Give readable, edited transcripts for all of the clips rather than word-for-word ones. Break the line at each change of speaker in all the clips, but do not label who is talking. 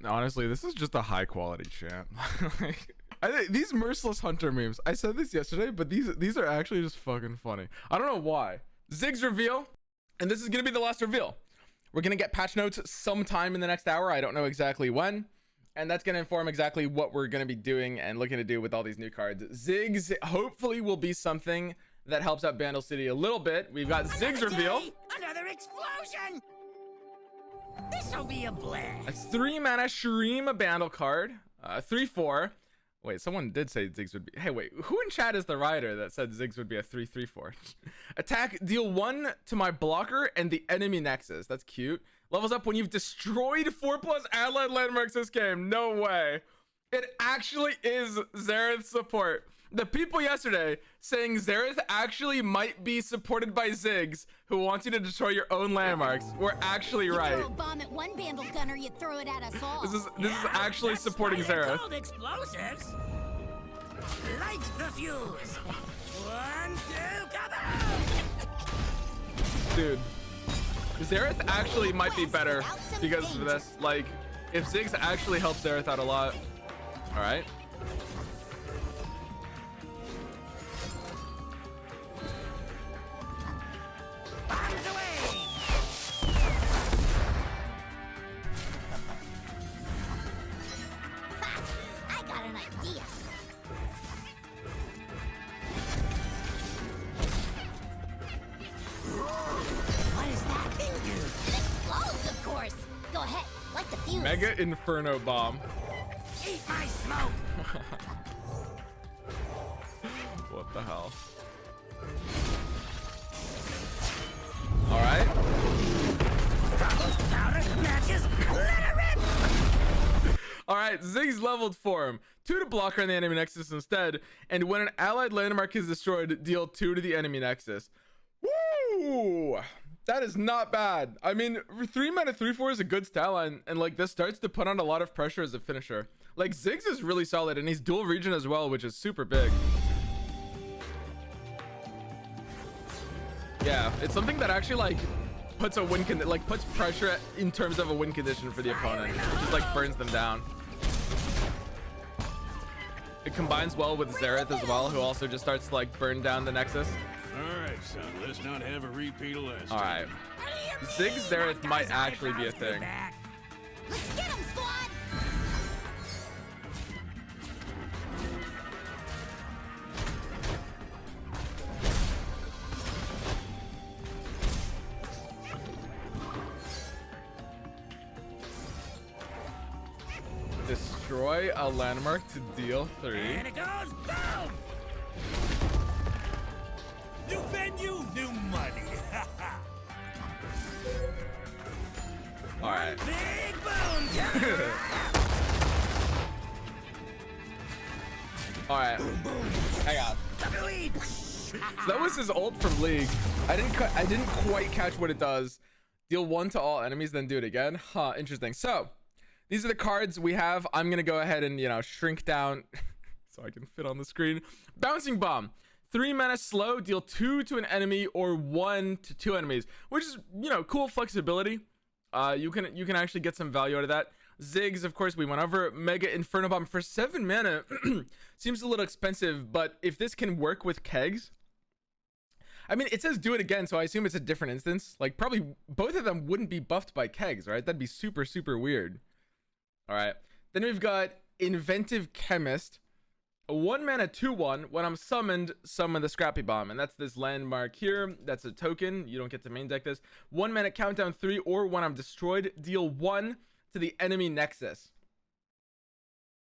honestly, this is just a high quality chant. Like, I think these merciless hunter memes, I said this yesterday, but these are actually just fucking funny. I don't know why. Ziggs reveal, and this is gonna be the last reveal. We're gonna get patch notes sometime in the next hour. I don't know exactly when, and that's gonna inform exactly what we're gonna be doing and looking to do with all these new cards. Ziggs hopefully will be something that helps out Bandle City a little bit. We've got Ziggs reveal.
Another explosion. This'll be a blast.
A 3-mana Shreem Bandle card. 3/4. Wait, someone did say Ziggs would be. Hey, wait, who in chat is the writer that said Ziggs would be a 3/3/4? Attack, deal 1 to my blocker and the enemy nexus. That's cute. Levels up when you've destroyed 4+ allied landmarks this game. No way. It actually is Xerath's support. The people yesterday saying Xerath actually might be supported by Ziggs, who wants you to destroy your own landmarks, were actually right.
You throw a bomb at one Bandle gunner, you throw it at us all.
This is actually supporting Xerath.
Called explosives. Light the fuse. 1, 2, come on!
Dude, Xerath actually might be better because of this. Like, if Ziggs actually helps Xerath out a lot. All right.
Bombs away!
Ha! I got an idea. What does that thing do? It explodes, of course. Go ahead, light the fuse.
Mega Inferno bomb.
Eat my smoke!
What the hell? All right.
Powder matches. Let her rip!
All right. Ziggs leveled form. 2 to blocker on the enemy nexus instead. And when an allied landmark is destroyed, deal 2 to the enemy nexus. Woo! That is not bad. I mean, 3 mana 3/4 is a good stat line, and like this starts to put on a lot of pressure as a finisher. Like Ziggs is really solid, and he's dual region as well, which is super big. Yeah, it's something that actually like puts a win puts pressure in terms of a win condition for the opponent. It just like burns them down. It combines well with Xerath as well, who also just starts to like burn down the nexus.
All right, son, let's not have a repeat of last
All right, Ziggs Xerath might actually be a thing.
Let's get him, squad!
Destroy a landmark to deal 3.
And it goes boom!
New venue, new money.
All right.
Big boom!
All right. Hang on. So that was his ult from League. I didn't quite catch what it does. Deal 1 to all enemies, then do it again. Huh, interesting. So these are the cards we have. I'm gonna go ahead and, you know, shrink down so I can fit on the screen. Bouncing Bomb. 3 mana slow, deal 2 to an enemy or 1 to 2 enemies, which is, you know, cool flexibility. You can actually get some value out of that. Ziggs, of course, we went over. Mega Inferno Bomb for 7 mana seems a little expensive, but if this can work with kegs, I mean, it says do it again, so I assume it's a different instance. Like, probably both of them wouldn't be buffed by kegs, right? That'd be super, super weird. All right. Then we've got Inventive Chemist. A 1 mana 2/1. When I'm summoned, summon the Scrappy Bomb. And that's this landmark here. That's a token. You don't get to main deck this. 1 mana countdown 3, or when I'm destroyed, deal 1 to the enemy nexus.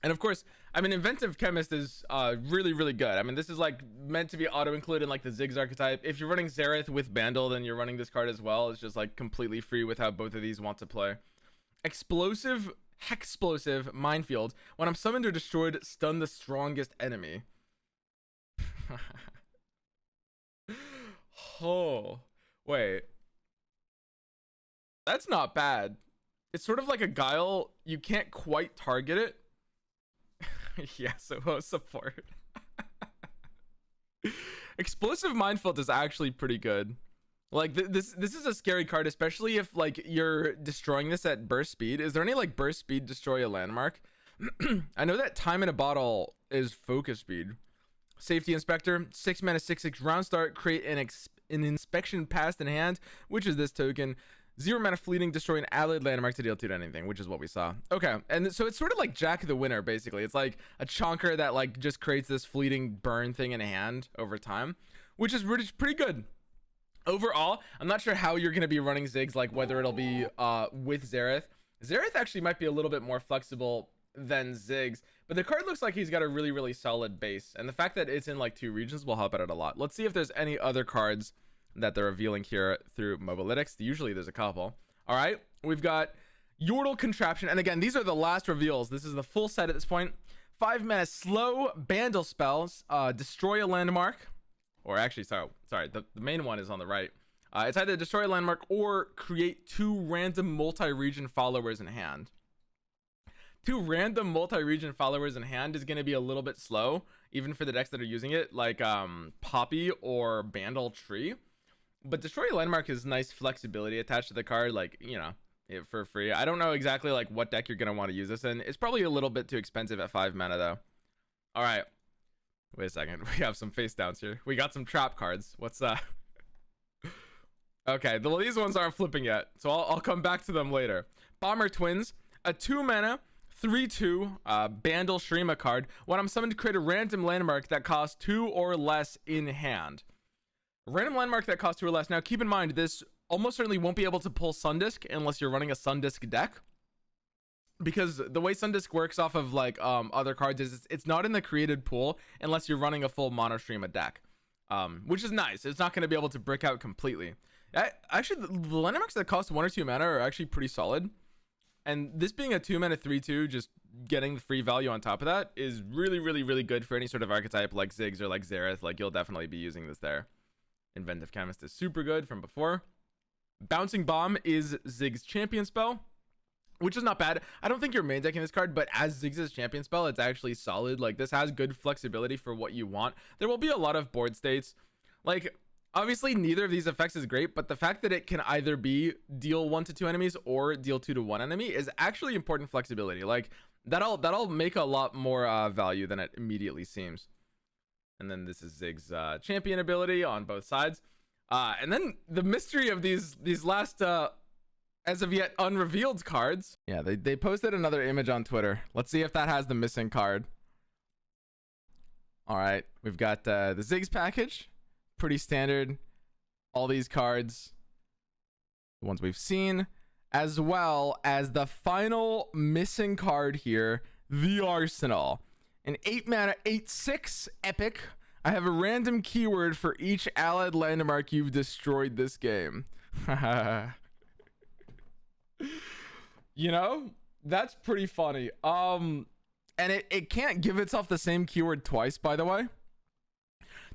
And of course, I mean, Inventive Chemist is really, really good. I mean, this is like meant to be auto-included in like the Ziggs archetype. If you're running Xerath with Bandle, then you're running this card as well. It's just like completely free with how both of these want to play. Explosive, Hexplosive, Minefield. When I'm summoned or destroyed, stun the strongest enemy. Oh, wait. That's not bad. It's sort of like a Guile. You can't quite target it. Yeah, so support. Explosive Minefield is actually pretty good. Like this is a scary card, especially if like you're destroying this at burst speed. Is there any like burst speed destroy a landmark? I know that time in a bottle is focus speed. Safety inspector, 6 mana, 6/6 round start, create an inspection pass in hand, which is this token. 0 mana fleeting, destroy an allied landmark to deal 2 to anything, which is what we saw. Okay, and so it's sort of like Jack the Winner, basically. It's like a chonker that like just creates this fleeting burn thing in a hand over time, which is pretty good. Overall, I'm not sure how you're going to be running Ziggs, like whether it'll be with Xerath. Xerath actually might be a little bit more flexible than Ziggs, but the card looks like he's got a really solid base, and the fact that it's in like 2 regions will help it out a lot. Let's see if there's any other cards that they're revealing here through Mobalytics. Usually there's a couple. All right, we've got Yordle Contraption, and again, these are the last reveals. This is the full set at this point. 5 mana slow Bandle spells, destroy a landmark, or actually sorry, the main one is on the right. It's either destroy a landmark or create 2 random multi-region followers in hand. 2 random multi-region followers in hand is going to be a little bit slow, even for the decks that are using it, like Poppy or Bandle Tree. But destroy a landmark is nice flexibility attached to the card, like, you know, for free. I don't know exactly like what deck you're going to want to use this in. It's probably a little bit too expensive at 5 mana though. All right, wait a second, we have some face downs here. We got some trap cards. What's that? Okay, well, these ones aren't flipping yet, so I'll come back to them later. Bomber Twins, a 2 mana 3/2 Bandle Shrima card. When I'm summoned to create a random landmark that costs 2 or less in hand. Random landmark that costs 2 or less. Now keep in mind, this almost certainly won't be able to pull Sundisk unless you're running a Sundisk deck, because the way Sundisk works off of like other cards is it's not in the created pool unless you're running a full mono Shrima deck, which is nice. It's not going to be able to brick out completely. Actually, the landmarks that cost 1 or 2 mana are actually pretty solid, and this being a 2 mana 3/2, just getting the free value on top of that is really good for any sort of archetype like Ziggs or like Xerath. Like, you'll definitely be using this there. Inventive Chemist is super good from before. Bouncing Bomb is Ziggs champion spell, which is not bad. I don't think you're main decking this card, but as Ziggs' champion spell, it's actually solid. Like, this has good flexibility for what you want. There will be a lot of board states. Like, obviously neither of these effects is great, but the fact that it can either be deal 1 to 2 enemies or deal 2 to 1 enemy is actually important flexibility. Like, that'll make a lot more value than it immediately seems. And then this is Ziggs champion ability on both sides, and then the mystery of these last as of yet unrevealed cards. Yeah, they posted another image on Twitter. Let's see if that has the missing card. All right, we've got the Ziggs package, pretty standard. All these cards, the ones we've seen, as well as the final missing card here, the Arsenal. An 8 mana 8/6 epic. I have a random keyword for each allied landmark you've destroyed this game. You know, that's pretty funny. And it can't give itself the same keyword twice, by the way.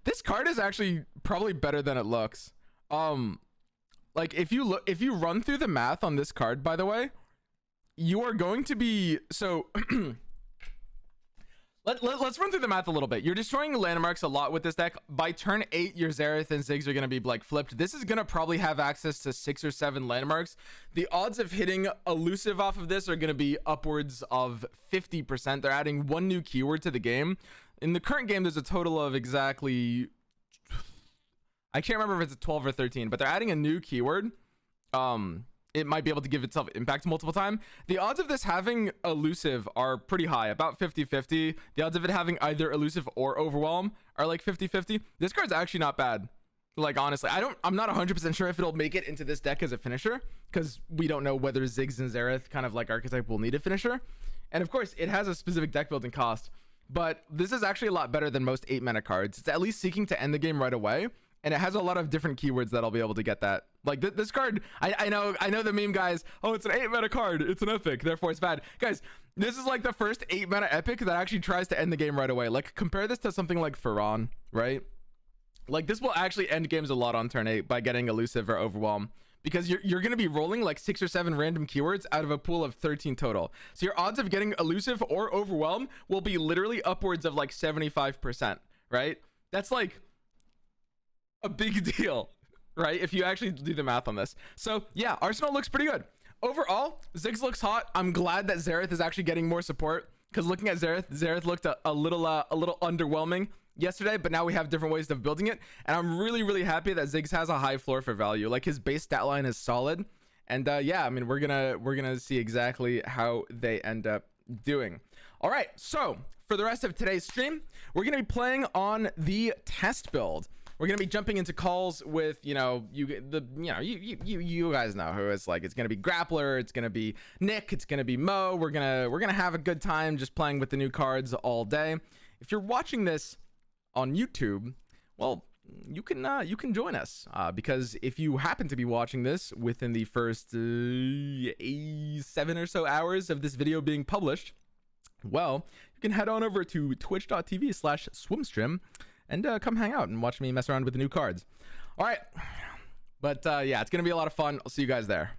This card is actually probably better than it looks. Like, if you run through the math on this card, by the way, you are going to be so Let's run through the math a little bit. You're destroying landmarks a lot with this deck. By turn 8, your Xerath and Ziggs are going to be like flipped. This is going to probably have access to 6 or 7 landmarks. The odds of hitting elusive off of this are going to be upwards of 50%. They're adding 1 new keyword to the game. In the current game, there's a total of exactly, I can't remember if it's a 12 or 13, but they're adding a new keyword. It might be able to give itself impact multiple times. The odds of this having elusive are pretty high, about 50-50. The odds of it having either elusive or overwhelm are like 50-50. This card's actually not bad. Like, honestly, I'm not 100% sure if it'll make it into this deck as a finisher, because we don't know whether Ziggs and Xerath kind of like archetype will need a finisher. And of course, it has a specific deck building cost, but this is actually a lot better than most 8 mana cards. It's at least seeking to end the game right away, and it has a lot of different keywords that'll be able to get that. Like, this card, I know the meme guys, oh, it's an 8 mana card, it's an epic, therefore it's bad. Guys, this is like the first 8 mana epic that actually tries to end the game right away. Like, compare this to something like Ferran, right? Like, this will actually end games a lot on turn 8 by getting elusive or overwhelm, because you're going to be rolling like 6 or 7 random keywords out of a pool of 13 total. So your odds of getting elusive or overwhelm will be literally upwards of like 75%, right? That's like a big deal. right? If you actually do the math on this. So yeah, Arsenal looks pretty good. Overall, Ziggs looks hot. I'm glad that Xerath is actually getting more support, because looking at Xerath looked a little underwhelming yesterday, but now we have different ways of building it. And I'm really happy that Ziggs has a high floor for value. Like, his base stat line is solid. And yeah, I mean, we're gonna see exactly how they end up doing. All right, so for the rest of today's stream, we're gonna be playing on the test build. We're gonna be jumping into calls with, you guys know who it's like. It's gonna be Grappler, it's gonna be Nick, it's gonna be Mo. We're gonna have a good time just playing with the new cards all day. If you're watching this on YouTube, well, you can join us, because if you happen to be watching this within the first 7 or so hours of this video being published, well, you can head on over to twitch.tv/swimstream and come hang out and watch me mess around with the new cards. All right, but yeah, it's gonna be a lot of fun. I'll see you guys there.